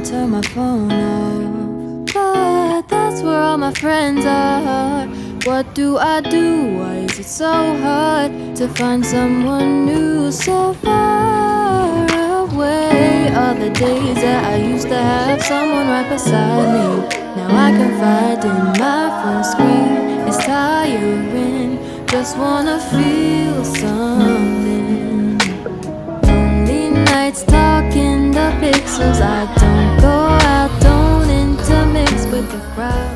turn my phone off, but that's where all my friends are. What do I do? Why is it so hard to find someone new so far away? All the days that I used to have someone right beside me, now I can find in my phone screen. It's tiring, just wanna feel something. Lonely nights talking the pixels. I don't go out, don't intermix with the crowd.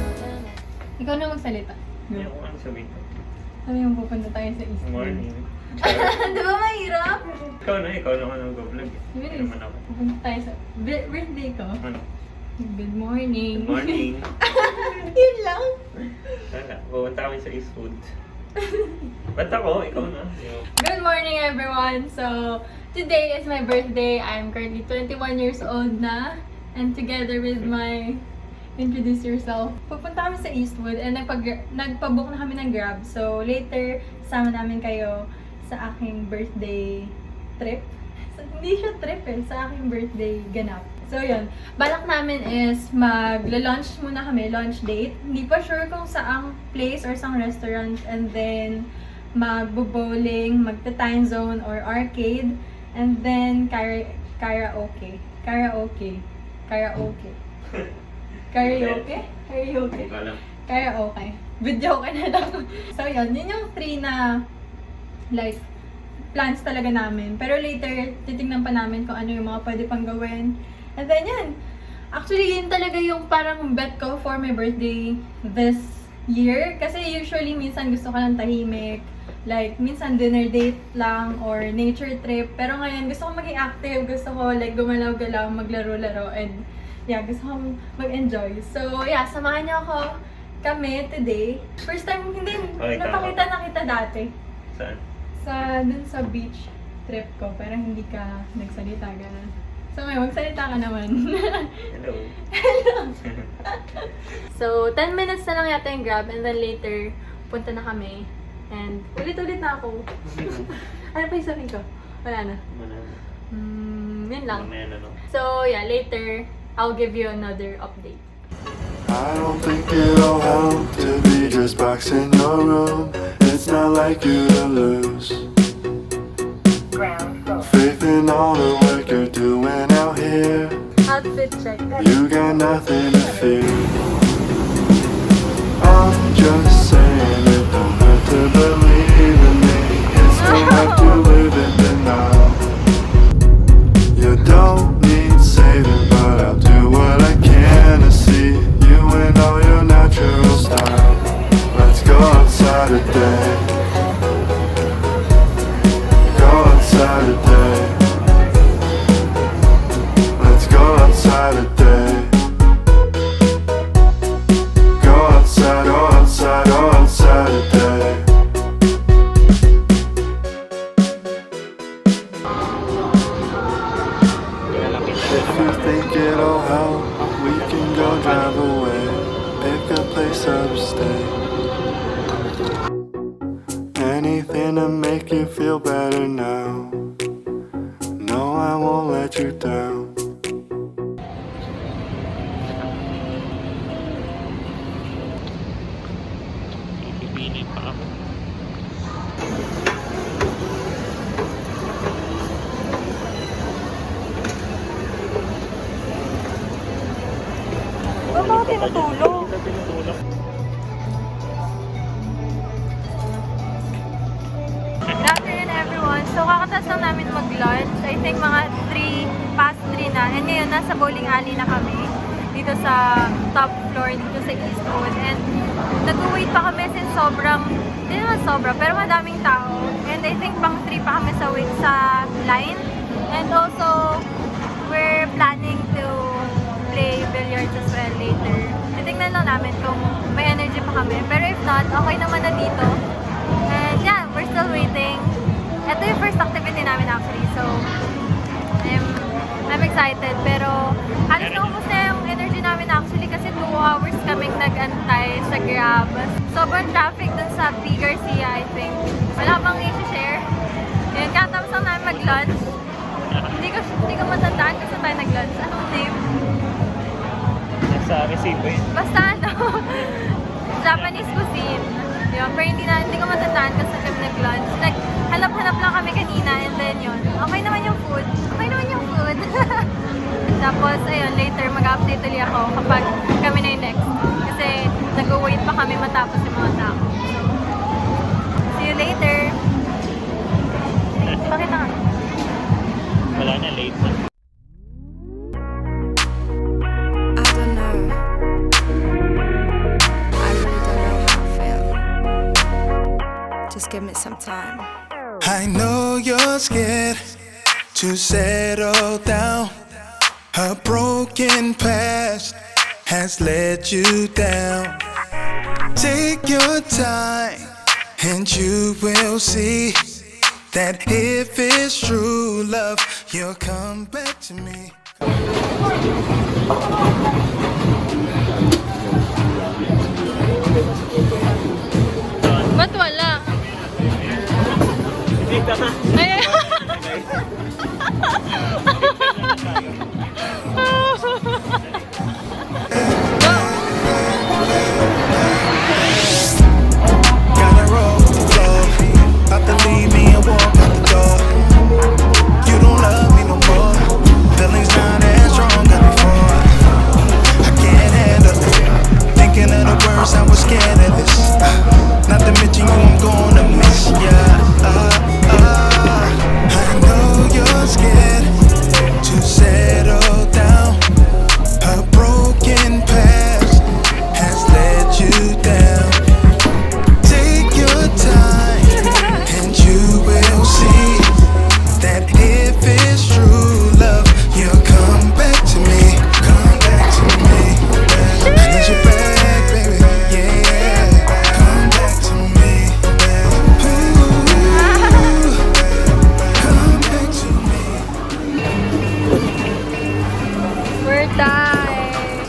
Ikaw na magsalita. Hindi ako ano sabihin ko. Ano yung pupunta tayo sa East? Good morning. Di ba mahirap? Ikaw naman ang go-vlog. Hindi naman ako. Pupunta tayo sa birthday ko. Ano? Good morning. Good morning. Yun lang. Wala, pupunta kami sa Eastwood. Ba't ako? Ikaw na. Good morning everyone! So, today is my birthday. I'm currently 21 years old na. And together with my... Introduce yourself. Pupunta kami sa Eastwood and nagpabook na kami ng Grab. So, later, sama namin kayo sa aking birthday trip. So, hindi siya trip sa aking birthday ganap. So, yun. Balak namin is magla-lunch muna kami, lunch date. Hindi pa sure kung saang place or saang restaurant. And then, magbo-bowling, magta-time zone or arcade. And then, karaoke. Karaoke. Video ka na lang. So, yun yung 3 na like, plans talaga namin. Pero later, titingnan pa namin kung ano yung mga pwede pang gawin. And then, yan. Actually, yun talaga yung parang bet ko for my birthday this year. Kasi usually, minsan gusto ko ng tahimik. Like, minsan dinner date lang or nature trip. Pero ngayon, gusto ko maging active. Gusto ko like gumalaw-galaw, maglaro-laro. And yeah, gusto ko mag-enjoy. So, yeah, samahan niyo ako kami today. First time, hindi, napakita na kita dati. Saan? Dun sa beach trip ko. Parang hindi ka nagsalita, gano'n. So, ngayon, magsalita ka naman. Hello. So, 10 minutes na lang yata yung Grab. And then later, punta na kami. And ulit-ulit na ako. Ano pa yung sabihin ko? Wala na. Yun lang. So, yeah, later, I'll give you another update. I don't think it'll help to be just boxing your room. It's not like you to lose faith in all the work you're doing out here. Outfit check. You got nothing to fear. I'm just saying it don't hurt to believe in me. It's no have to live in the now. You don't need saving, but I'll do what I can to see you in all your natural style. Let's go outside today. Go outside today. Let's go outside today. Go outside, go outside, go outside today. If you think it'll help, we can go drive away. Pick a place upstate. Anything to make you feel better now. No, I won't let you down. Pipinit pa ako. Bakit tinutulog? Good afternoon everyone. So kakatas lang namin mag-lunch. I think mga 3 past 3 na. And ngayon nasa bowling alley na kami. Dito sa top floor, dito sa Eastwood. And nag-wait pa kami since sobrang, hindi naman sobra, pero madaming tao. And I think pang 3 pa kami sa line. And also, we're planning to play billiards as well later. Titignan lang namin kung may energy pa kami. Pero if not, okay naman na dito. And yeah, we're still waiting. Ito yung first activity namin actually. So, I'm excited. Pero, halos naubos na yung energy namin actually kasi 2 hours kaming nag-antay sa Grab. Sobrang traffic dun sa P. Garcia, I think. Wala bang i-share? Yun, katapos lang namin mag-lunch. Hindi ko matandaan kung saan tayo nag-lunch. Anong name? resibo yun. Basta ano, Japanese cuisine. Yun, pero hindi ko matatandaan kasi kami nag-lunch. Naghanap-hanap lang kami kanina and then yun. Okay naman yung food. Tapos, ayun, later mag-update ulit ako kapag kami na yung next. Kasi nag-wait pa kami matapos yung mga tao. See you later! Bakit na nga? Wala na, late na. I don't know. I really don't know how I feel. Just give me some time. I know you're scared to settle down. A broken past has let you down. Take your time and you will see that if it's true love, you'll come back to me. Ba't wala? Hindi ka na. Ay, Gotta roll with the flow. About to leave me and walk out the door. You don't love me no more. Feelings not as strong as before. I can't handle it. Thinking of the words, I was scared of this. Not to mention you, I'm gonna miss ya. I know you're scared to settle down. A broken past has let you down. Take your time and you will see that if it's true love, you'll come back to me. Come back to me. I need you back, baby. Yeah, come back to me. Ooh, come back to me. we're tied.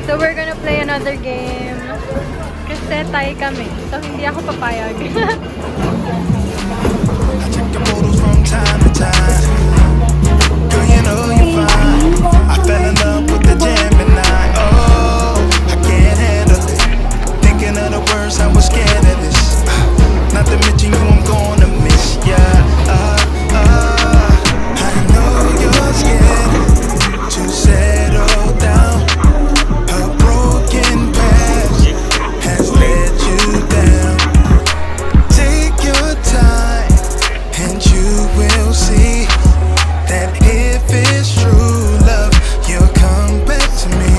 So we're gonna play another game. Kasi tie kami. So hindi ako papayag. I check the photos from time to time. Girl, you know you're fine. I fell in love with the Gemini. Oh, I can't handle it. Thinking of the words, I was scared of this. Not to mention you, I'm gonna miss ya. I know you're scared to settle down. A broken past has let you down. Take your time and you will see that if it's true love, you'll come back to me.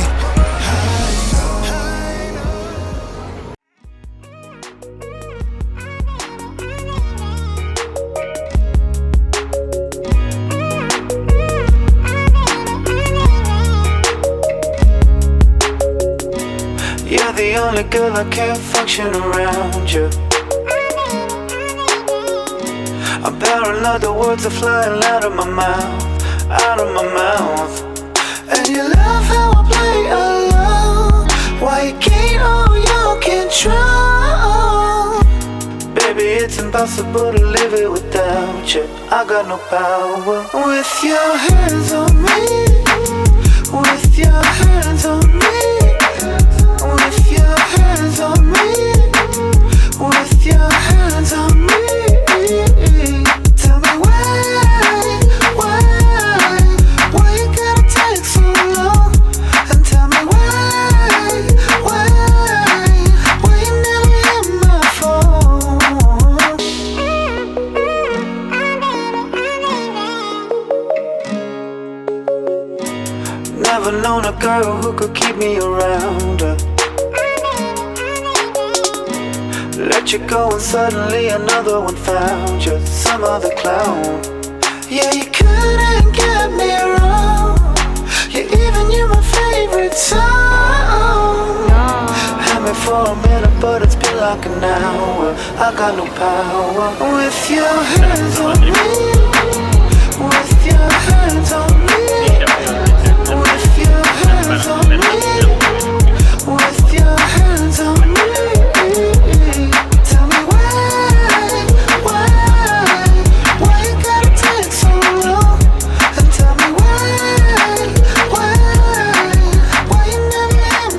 You're the only girl I can't function around you. I'm paranoid, the words are flying out of my mouth, out of my mouth. And you love how I play alone. Why you gain all your control? Baby, it's impossible to live it without you. I got no power. With your hands on me, with your hands on me, with your hands on me, with your hands on me. Tell me why you gotta take so long? And tell me why you never hit my phone? Never known a girl who could keep me around her. Let you go and suddenly another one found you. Some other clown. Yeah, you couldn't get me wrong. Yeah, even you're my favorite song. Had me for a minute, but it's been like an hour. I got no power. With your hands on me, with your hands on me, with your hands on me, with your hands on me. Tell me why you gotta take so long? And tell me why you never hit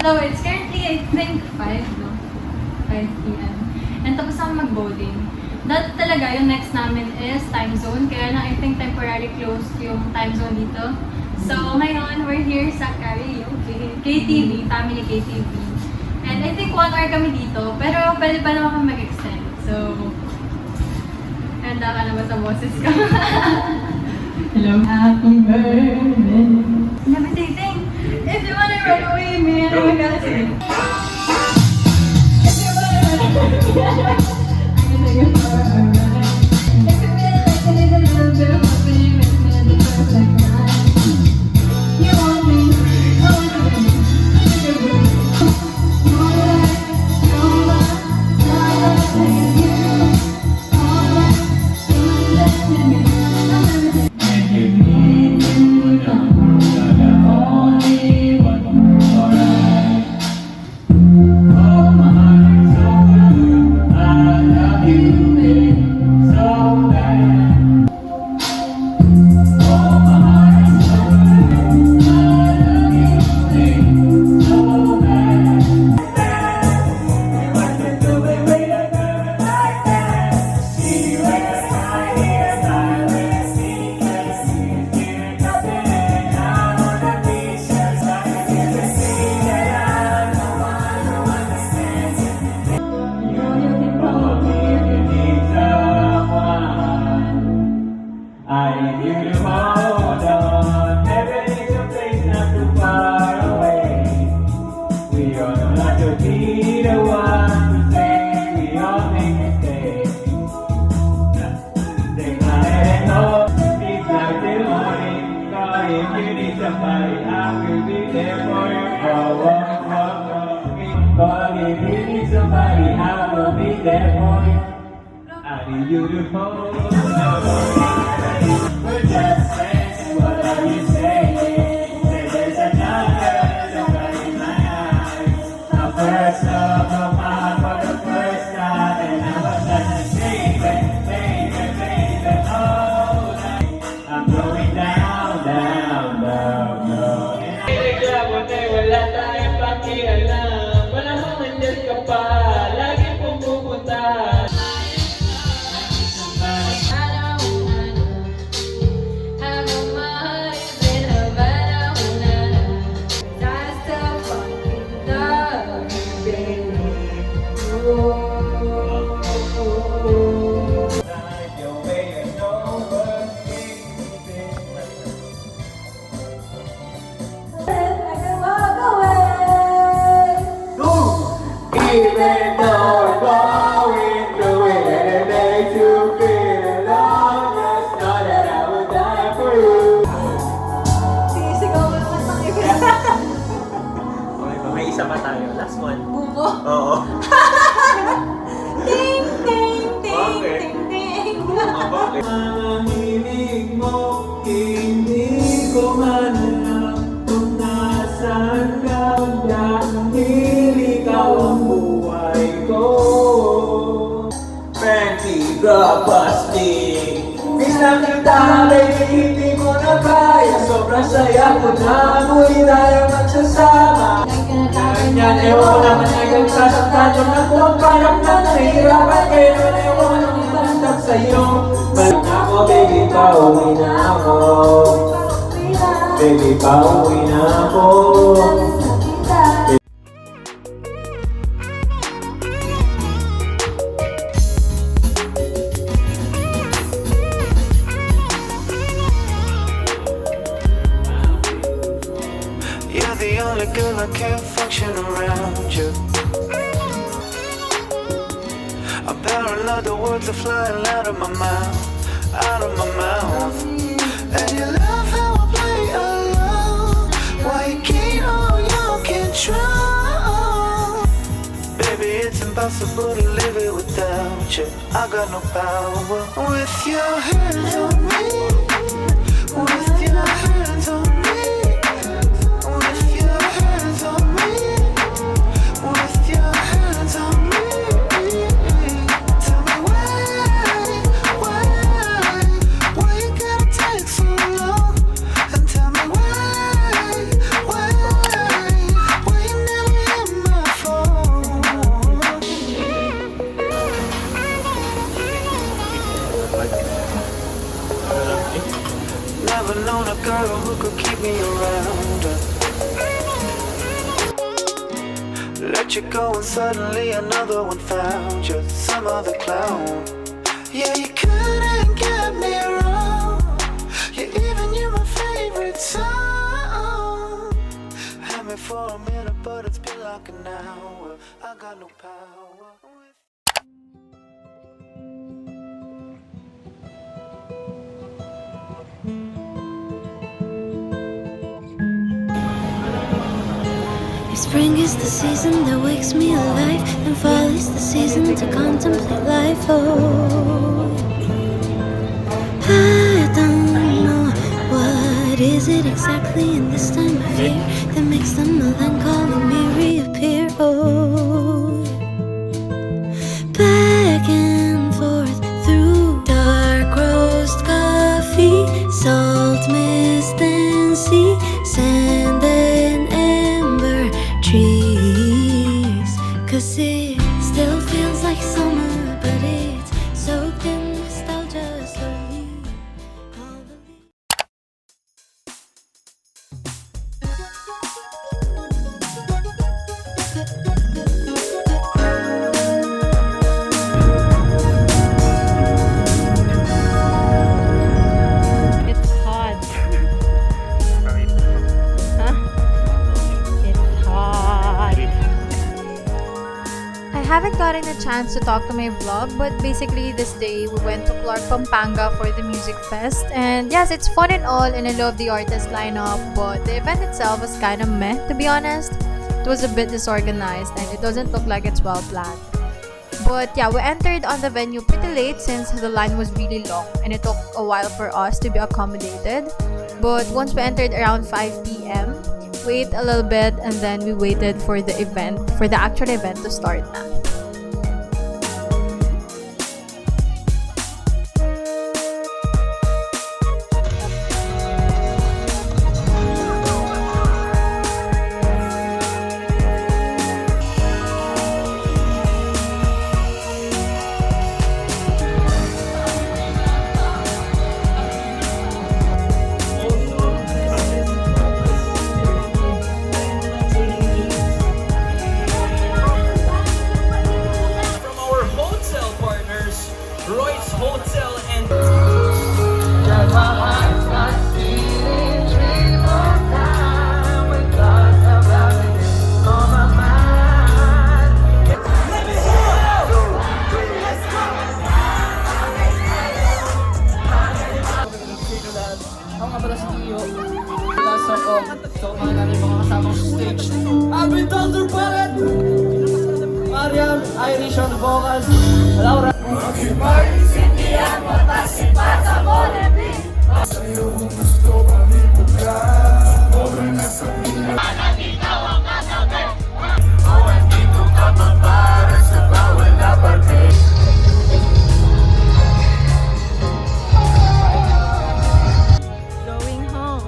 So, it's currently, I think, 5, no? 5 p.m. And tapos ako mag-bowling. Dati talaga, yung next namin is time zone. Kaya na, I think, temporary closed yung time zone dito. So, ngayon, we're here sa karaoke. KTV, family KTV. And I think 1 hour kami dito. Pero pwede pa naman kami mag-extend. So, handa ka na ba sa boses ko? Hello. Happy birthday. Levitating. If you wanna run away with me, I'm gonna sing. If you wanna run away with me, I'm gonna sing it for a run. If you feel like you need a little bit of company, make me the perfect night. You want me, I want you. You want life, no love, not like you. All that, you let me. And you need to know you're the only one alright. Oh, my heart is so blue. I love you, babe, so bad. Oh, my heart is so blue. I love you, babe, so bad. We want to do it with a girl like that. She wears my hair, I wear sneakers. She's getting nothing and I'm on the beach. Just like you can see that I'm the one who understands it. You can call me if you need someone. I need you to hold on. Never need a place not too far away. We all know not to be the one to say we all make mistakes. Take my hand and hold. It's like the morning. Call if you need somebody, I will be there for you. Oh, oh, oh, oh. Call if you need somebody, I will be there for you. I need you to hold on. We're just friends, what are you saying? Say there's another look in my eyes. A first love of mine for the first time, and I was such a baby, baby, baby, all night. I'm going down, down, down, down. Reklamo na'y wala tayong pakialam. Wala mong nandiyan ka pa, lagi pumupunta. Even though we're going through it and it makes you feel alone, just know that I will die for you. Sisigaw mo naman sa ibig. Okay, may isa pa tayo. Last one. Bumo. Oo. Ting, ting, ting, Bakit? ting, ting. Bakit? Ang hilig mo, hindi ko man alam kung nasaan ka dahil ikaw ang buhay ko. Plenty the busting. Miss na kita, baby, hindi mo na kaya. Sobrang saya ko na, muli tayo magsasama. Ganyan, ewan ko naman ay nagsasaktan yung nakuha. Parang na nahihirapan kayo na ewan ang ibandag sa'yo. Balik ako, baby, pauwi na ako. Baby, pauwi na ako. You're the only girl I can't function around you. A barrel of the words are flying out of my mouth, out of my mouth. And you love how I play along. Why you gain all your control? Baby, it's impossible to live it without you. I got no power with your hands on me. With your hands on me. With your hands on me. With your hands on me. Tell me why you gotta take so long? And tell me why you never on a girl who could keep me around. Let you go and suddenly another one found you, some other clown. Yeah, you couldn't get me wrong. Yeah, even you're my favorite song. Had me for a minute, but it's been like an hour. I got no power. If spring is the season that wakes me alive, and fall is the season to contemplate life. Oh, I don't know what is it exactly in this time of year that makes the melancholy me reappear. Oh, back and forth through dark roast coffee, salt, mist, and sea, sand and ember trees. 'Cause it still feels like summer, but it's soaked in nostalgia slowly. All the It's hot. Huh? It's hot. I haven't gotten a chance to talk to my vlog, but basically this day we went to Clark, Pampanga for the music fest. And yes, it's fun and all, and I love the artist lineup, but the event itself was kind of meh, to be honest. It was a bit disorganized and it doesn't look like it's well planned. But yeah, we entered on the venue pretty late since the line was really long and it took a while for us to be accommodated. But once we entered around 5 p.m., we ate a little bit and then we waited for the actual event to start na. From our hotel partners, Royce Hotel and Ako nga pala si Tio. Lasa ko. So, mga namin mga kasamang stage. Abin Thunder Palette! Mariam, Irish on the vocals. Laura. Going home.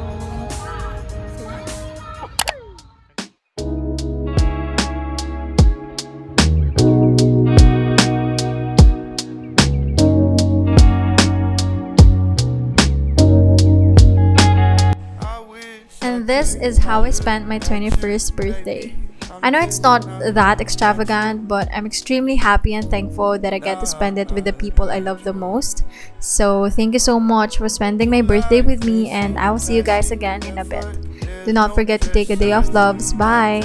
And this is how I spent my 21st birthday. I know it's not that extravagant, but I'm extremely happy and thankful that I get to spend it with the people I love the most. So thank you so much for spending my birthday with me, and I will see you guys again in a bit. Do not forget to take a day off, loves. Bye!